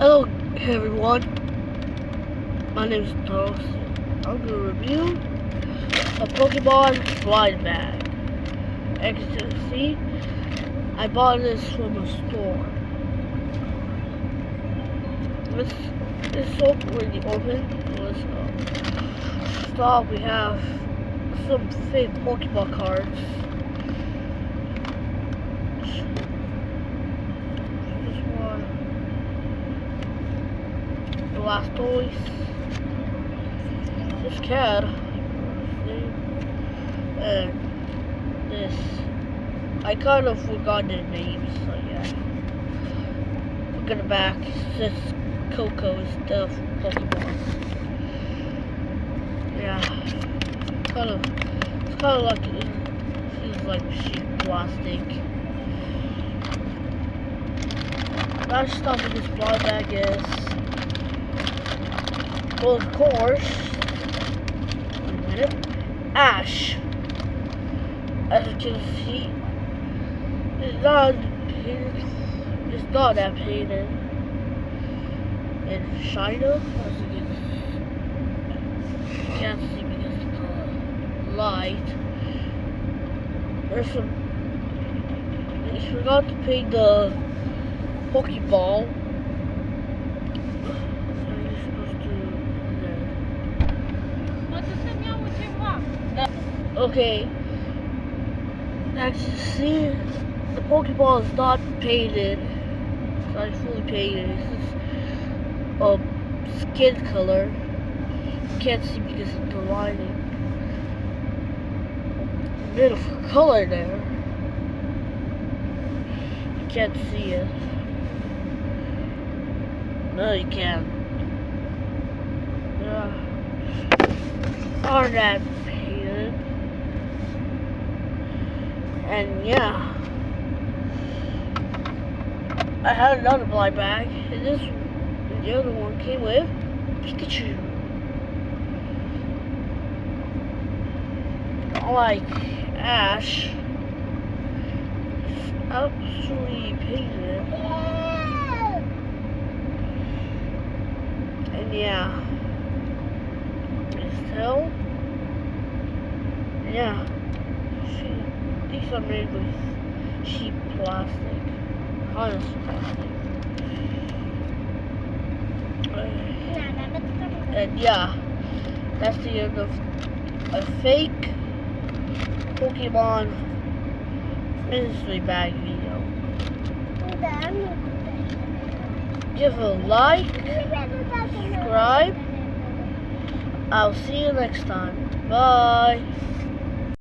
Hello everyone, my name is Thomas. I'm going to review a Pokemon blind bag. As you can see, I bought this from a store. This so already open. Let's stop. We have some fake Pokemon cards. Last toys. This cat and this. I kind of forgot their names, so yeah. Look at the back. It's just Coco instead of Pokemon. Yeah. It's kind of like it feels like sheet plastic. Last stuff in this blind bag is. Well, of course, wait a minute, Ash, as you can see, it's not that painted in China, as you can't see because of the light. There's some, I forgot to paint the Pokeball. Okay, as you see, the Pokeball is not painted. It's not fully painted. It's just skin color. You can't see because of the lighting. Beautiful color there. You can't see it. No, you can't. Aren't that painted? And yeah, I had another blind bag, and the other one came with Pikachu. Like Ash, it's absolutely painted. And yeah, his tail, yeah. These are made with cheap plastic, honest plastic. And yeah, that's the end of a fake Pokemon mystery bag video. Give a like, subscribe. I'll see you next time. Bye.